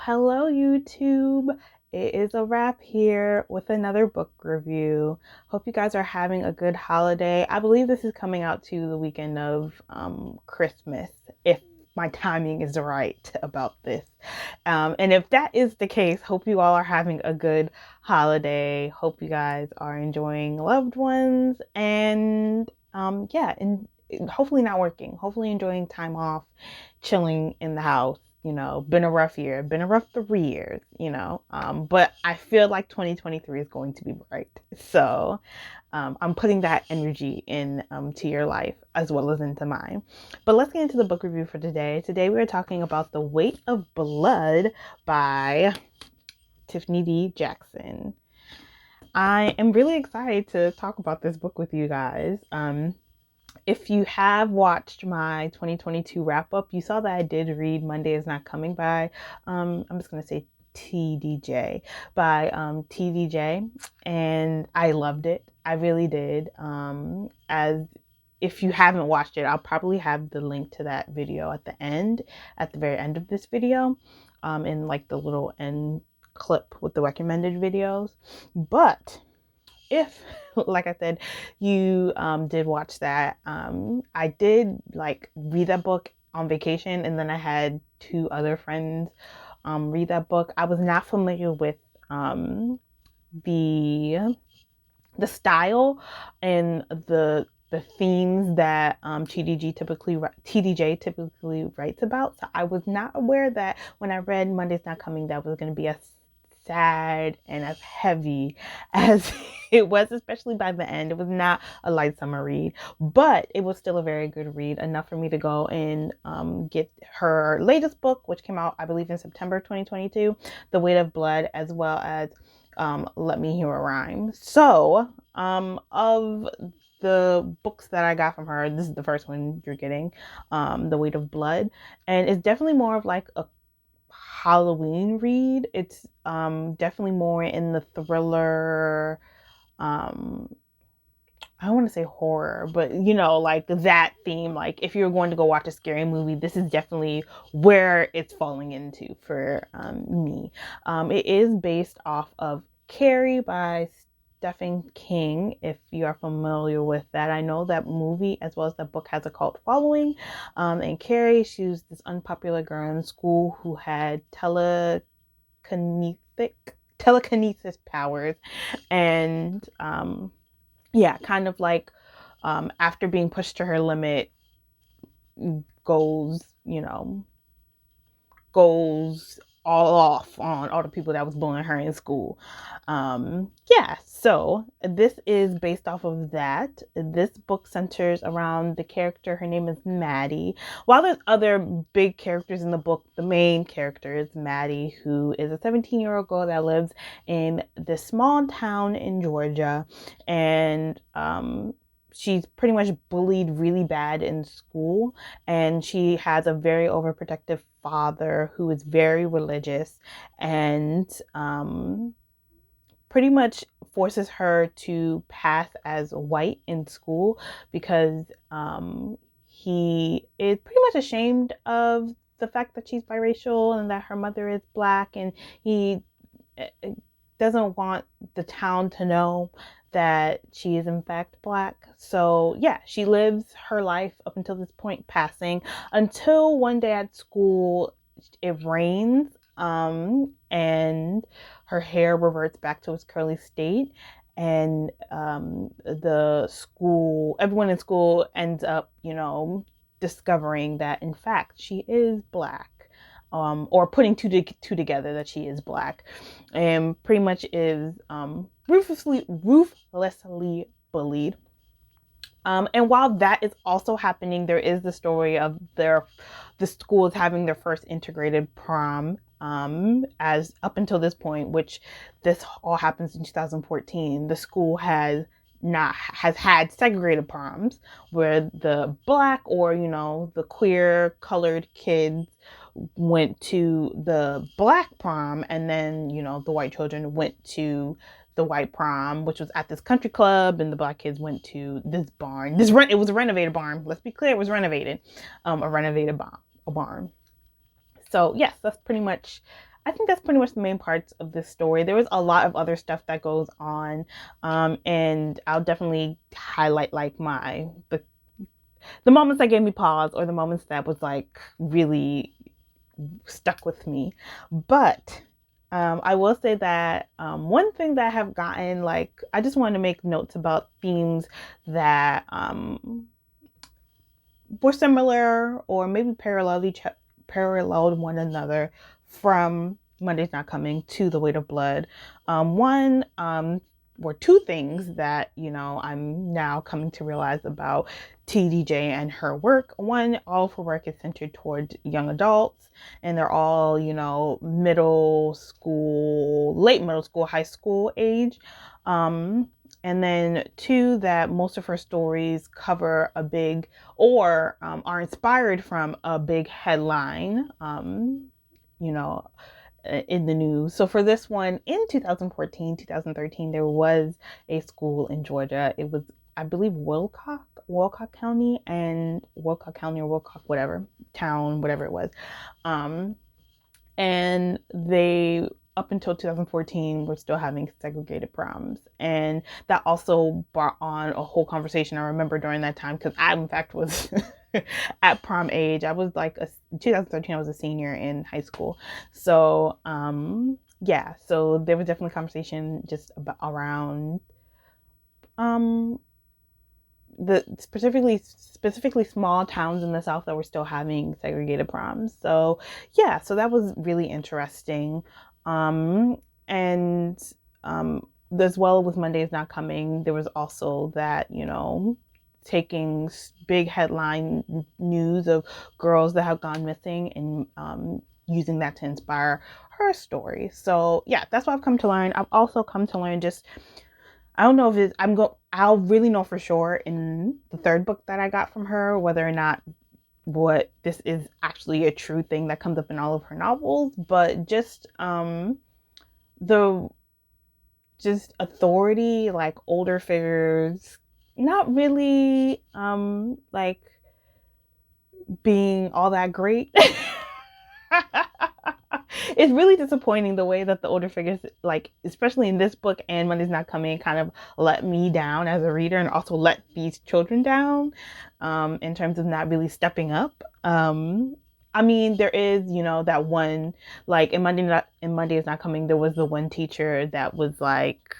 Hello, YouTube. It is a wrap here with another book review. Hope you guys are having a good holiday. I believe this is coming out to the weekend of Christmas, if my timing is right about this. And if that is the case, hope you all are having a good holiday. Hope you guys are enjoying loved ones and and hopefully not working. Hopefully enjoying time off, chilling in the house. Been a rough year, been a rough 3 years, but I feel like 2023 is going to be bright. So I'm putting that energy in to your life as well as into mine. But let's get into the book review for today. Today we're talking about The Weight of Blood by Tiffany D. Jackson. I am really excited to talk about this book with you guys. If you have watched my 2022 wrap up, you saw that I did read Monday Is Not Coming by, I'm just going to say TDJ, by TDJ, and I loved it. I really did. As if you haven't watched it, I'll probably have the link to that video at the very end of this video, in like the little end clip with the recommended videos. But if, like I said, you did watch that, I did like read that book on vacation, and then I had two other friends read that book. I was not familiar with the style and the themes that TDJ typically writes about. So I was not aware that when I read Monday's Not Coming, that was going to be as sad and as heavy as it was, especially by the end. It was not a light summer read, but it was still a very good read, enough for me to go and get her latest book, which came out, I believe, in September 2022, The Weight of Blood, as well as Let Me Hear a Rhyme. So of the books that I got from her, this is the first one you're getting, The Weight of Blood, and it's definitely more of like a Halloween read. It's definitely more in the thriller, I don't want to say horror, but like that theme. Like if you're going to go watch a scary movie, this is definitely where it's falling into for me. It is based off of Carrie by Stephen King, if you are familiar with that. I know that movie as well as the book has a cult following. And Carrie, she was this unpopular girl in school who had telekinesis powers, and kind of like after being pushed to her limit, goes goes all off on all the people that was bullying her in school. So this is based off of that. This book centers around the character. Her name is Maddie. While there's other big characters in the book, the main character is Maddie, who is a 17-year-old girl that lives in this small town in Georgia, and she's pretty much bullied really bad in school, and she has a very overprotective father who is very religious, and pretty much forces her to pass as white in school because he is pretty much ashamed of the fact that she's biracial and that her mother is Black, and he doesn't want the town to know that she is in fact Black. So she lives her life up until this point, passing, until one day at school it rains, and her hair reverts back to its curly state, and everyone in school ends up discovering that in fact she is Black, or putting two together that she is Black, and pretty much is ruthlessly bullied. And while that is also happening, there is the story of the schools having their first integrated prom, as up until this point, which this all happens in 2014. The school has had segregated proms where the Black, or the queer colored kids went to the black prom, and then, you know, the white children went to the white prom, which was at this country club, and the black kids went to this barn. It was a renovated barn. Let's be clear, it was renovated, a barn. So yes, I think that's pretty much the main parts of this story. There was a lot of other stuff that goes on, and I'll definitely highlight like the moments that gave me pause, or the moments that was like really stuck with me. But I will say that one thing that I have gotten, like, I just wanted to make notes about themes that were similar or maybe paralleled one another from Monday's Not Coming to The Weight of Blood. One were two things that, you know, I'm now coming to realize about TDJ and her work. One, all of her work is centered towards young adults, and they're all, you know, middle school, late middle school, high school age. And then two, that most of her stories cover a big or are inspired from a big headline, you know, in the news. So for this one, in 2014, 2013, there was a school in Georgia. It was, I believe, Wilcox County, or Wilcox, whatever, town, whatever it was. And they, up until 2014, were still having segregated proms. And that also brought on a whole conversation. I remember during that time, because I, in fact, was at prom age. I was like, 2013, I was a senior in high school. So, yeah, so there was definitely conversation just about around the specifically small towns in the South that were still having segregated proms. So yeah, so that was really interesting. And as well, with Monday's Not Coming, there was also that, you know, taking big headline news of girls that have gone missing, and using that to inspire her story. So yeah, that's what I've come to learn. I've also come to learn just, I don't know if it's, I'll really know for sure in the third book that I got from her, whether or not what this is actually a true thing that comes up in all of her novels. But just the just authority, like older figures not really like being all that great. It's really disappointing the way that the older figures, like especially in this book and Monday's Not Coming, kind of let me down as a reader, and also let these children down, in terms of not really stepping up. I mean, there is, you know, that one, like in Monday Is Not Coming, there was the one teacher that was like,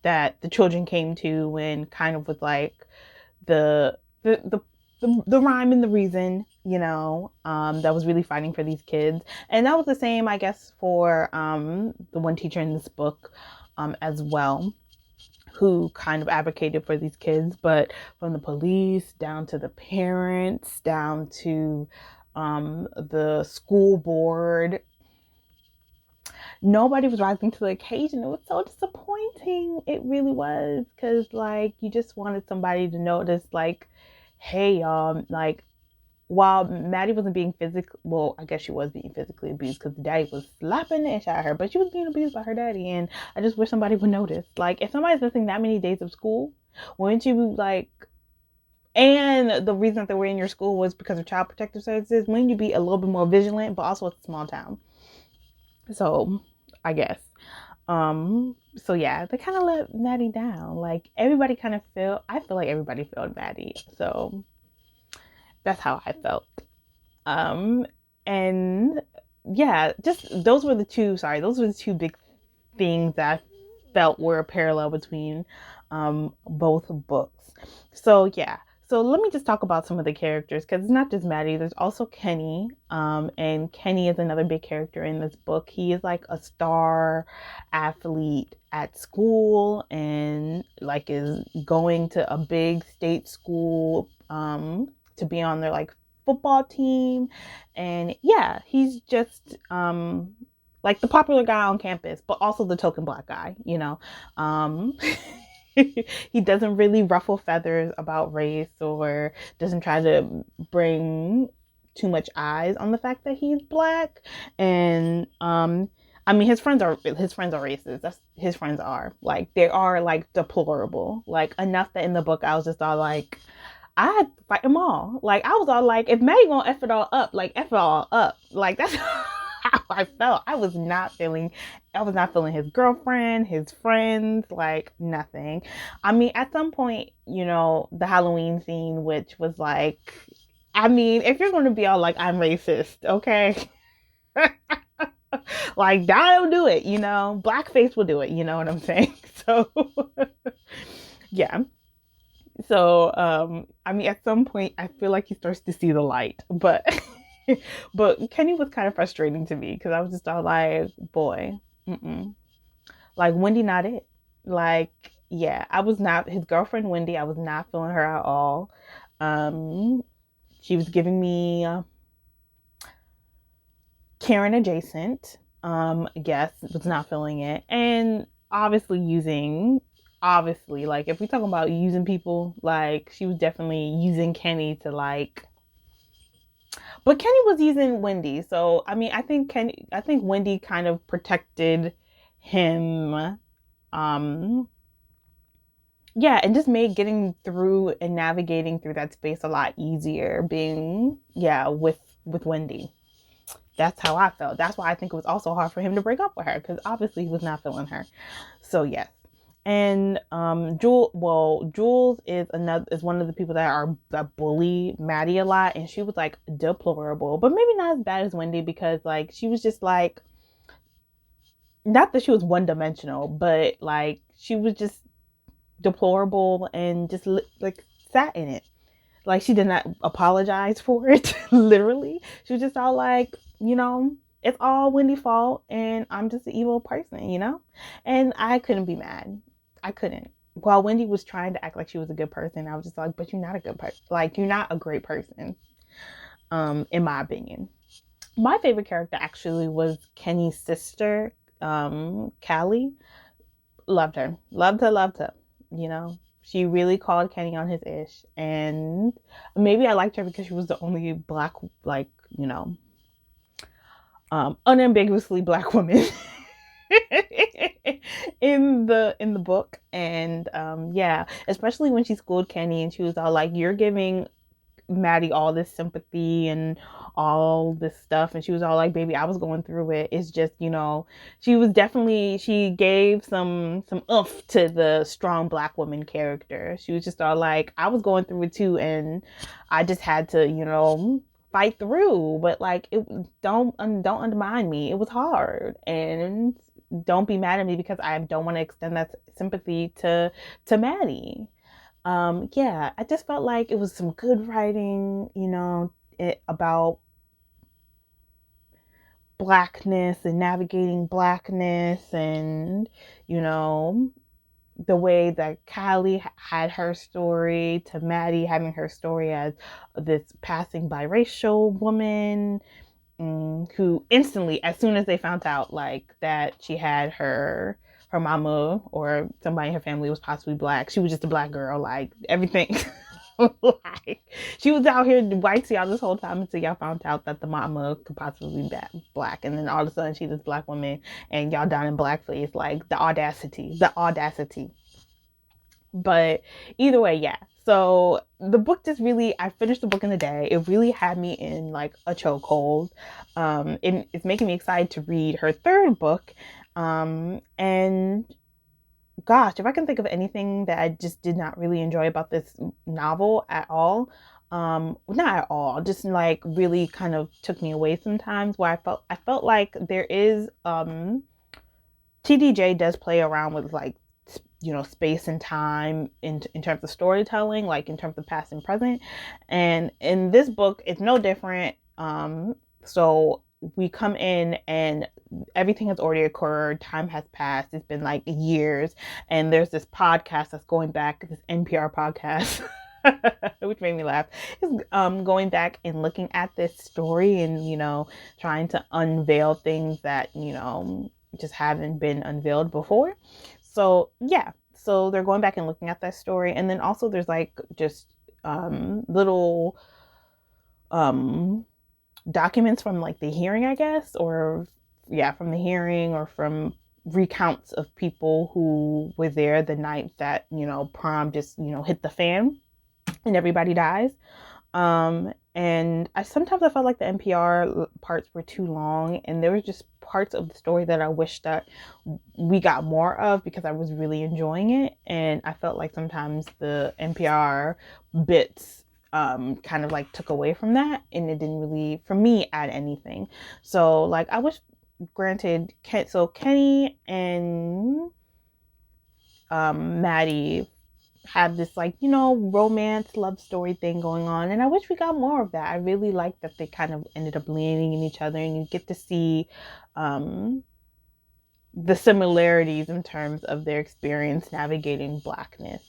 that the children came to, and kind of was like the rhyme and the reason, you know, that was really fighting for these kids. And that was the same, I guess, for the one teacher in this book, as well, who kind of advocated for these kids. But from the police down to the parents, down to the school board, nobody was rising to the occasion. It was so disappointing. It really was, because like, you just wanted somebody to notice, like, hey, like, while Maddie wasn't being physically, well, I guess she was being physically abused, because the daddy was slapping the ish out of her, but she was being abused by her daddy. And I just wish somebody would notice. Like, if somebody's missing that many days of school, wouldn't you, like, and the reason that they were in your school was because of Child Protective Services, wouldn't you be a little bit more vigilant? But also, it's a small town. So, I guess. So yeah, they kind of let Maddie down. Like, everybody kind of I feel like everybody felt Maddie. So that's how I felt. And yeah, just those were the two big things that I felt were a parallel between both books. So yeah. So let me just talk about some of the characters, because it's not just Maddie. There's also Kenny, and Kenny is another big character in this book. He is like a star athlete at school, and like is going to a big state school to be on their like football team. And yeah, he's just like the popular guy on campus, but also the token black guy, you know. He doesn't really ruffle feathers about race, or doesn't try to bring too much eyes on the fact that he's Black. And I mean, his friends are racist. That's his friends are like, they are like deplorable, like enough that in the book I was just all like, I fight them all. Like I was all like, if Maddie gonna F it all up, like F it all up. Like that's how I felt. I was not feeling his girlfriend, his friends, like nothing. I mean, at some point, the Halloween scene, which was like, I mean, if you're gonna be all like, I'm racist, okay? Like that'll do it, blackface will do it, you know what I'm saying? So yeah. So I mean, at some point I feel like he starts to see the light, but but Kenny was kind of frustrating to me because I was just all like, boy, like Wendy not it. Like, yeah, I was not his girlfriend Wendy. I was not feeling her at all. um she was giving me Karen adjacent. Yes, was not feeling it. And obviously, like if we talk about using people, like she was definitely using Kenny to like, but Kenny was using Wendy. So I mean, I think Wendy kind of protected him. Yeah, and just made getting through and navigating through that space a lot easier being, yeah, with Wendy. That's how I felt. That's why I think it was also hard for him to break up with her, because obviously he was not feeling her. So yes. And Jules is one of the people that bully Maddie a lot, and she was like deplorable, but maybe not as bad as Wendy, because like she was just like, not that she was one dimensional, but like she was just deplorable and just like sat in it. Like she did not apologize for it. Literally, she was just all like, it's all Wendy's fault, and I'm just an evil person, and I couldn't be mad. I couldn't. While Wendy was trying to act like she was a good person, I was just like, but you're not a good person. Like, you're not a great person, in my opinion. My favorite character actually was Kenny's sister, Callie. Loved her. Loved her. She really called Kenny on his ish. And maybe I liked her because she was the only Black, like, unambiguously Black woman in the book. And yeah, especially when she schooled Kenny and she was all like, you're giving Maddie all this sympathy and all this stuff, and she was all like, baby, I was going through it. It's just, she gave some oomph to the strong Black woman character. She was just all like, I was going through it too, and I just had to fight through, but like, it don't undermine me. It was hard, and don't be mad at me because I don't want to extend that sympathy to Maddie. Yeah, I just felt like it was some good writing, about Blackness and navigating Blackness, and, the way that Kylie had her story, to Maddie having her story as this passing biracial woman, who instantly, as soon as they found out like that she had her mama or somebody in her family was possibly Black, she was just a Black girl, like everything. Like, she was out here white to y'all this whole time until y'all found out that the mama could possibly be Black, and then all of a sudden she's this Black woman and y'all down in blackface. Like, the audacity. But either way, yeah. So the book just really, I finished the book in a day. It really had me in like a chokehold. It's making me excited to read her third book. And gosh, if I can think of anything that I just did not really enjoy about this novel at all, not at all, just like really kind of took me away sometimes, where I felt like there is, TDJ does play around with like, space and time in terms of storytelling, like in terms of past and present. And in this book, it's no different. So we come in and everything has already occurred. Time has passed. It's been like years. And there's this podcast that's going back, this NPR podcast, which made me laugh. It's going back and looking at this story and, trying to unveil things that, just haven't been unveiled before. So yeah, so they're going back and looking at that story, and then also there's like just little documents from like the hearing, I guess, or yeah, from the hearing or from recounts of people who were there the night that, prom just, hit the fan and everybody dies. And sometimes I felt like the NPR parts were too long, and there was just parts of the story that I wish that we got more of because I was really enjoying it. And I felt like sometimes the NPR bits kind of like took away from that, and it didn't really, for me, add anything. So like I wish, granted, so Kenny and Maddie had this like, romance love story thing going on, and I wish we got more of that. I really like that they kind of ended up leaning in each other, and you get to see the similarities in terms of their experience navigating Blackness,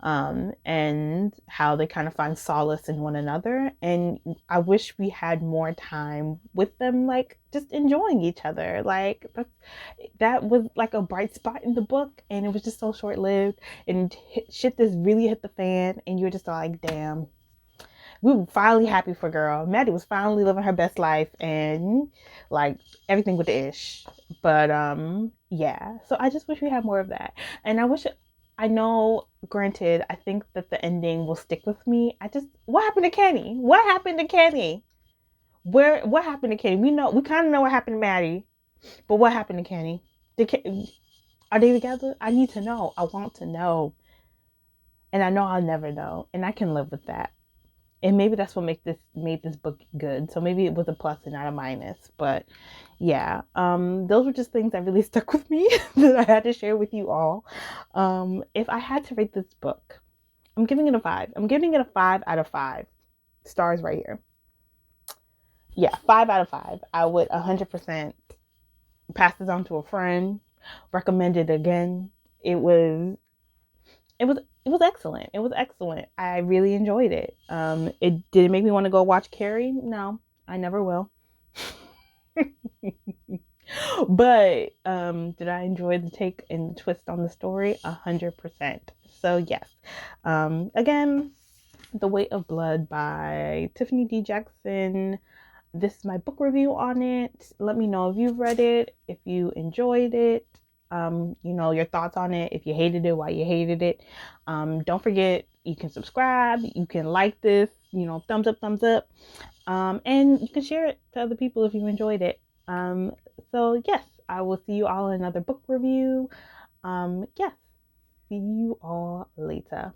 and how they kind of find solace in one another. And I wish we had more time with them, like just enjoying each other. Like that was like a bright spot in the book, and it was just so short-lived, and shit just really hit the fan, and you're just like, damn, we were finally happy for girl. Maddie was finally living her best life, and like everything with the ish. But yeah. So I just wish we had more of that. And I know, granted, I think that the ending will stick with me. What happened to Kenny? What happened to Kenny? What happened to Kenny? We kind of know what happened to Maddie, but what happened to Kenny? Are they together? I need to know. I want to know. And I know I'll never know, and I can live with that. And maybe that's what made this book good. So maybe it was a plus and not a minus. But yeah, those were just things that really stuck with me that I had to share with you all. If I had to rate this book, I'm giving it a 5. I'm giving it a 5 out of 5 stars right here. Yeah, 5 out of 5. I would 100% pass this on to a friend, recommend it again. It was excellent. It was excellent. I really enjoyed it. It didn't make me want to go watch Carrie. No, I never will. But did I enjoy the take and the twist on the story? 100%. So yes. Again, The Weight of Blood by Tiffany D. Jackson. This is my book review on it. Let me know if you've read it, if you enjoyed it. Your thoughts on it, if you hated it, why you hated it. Don't forget, you can subscribe, you can like this, thumbs up, and you can share it to other people if you enjoyed it. So yes, I will see you all in another book review. Yes, see you all later.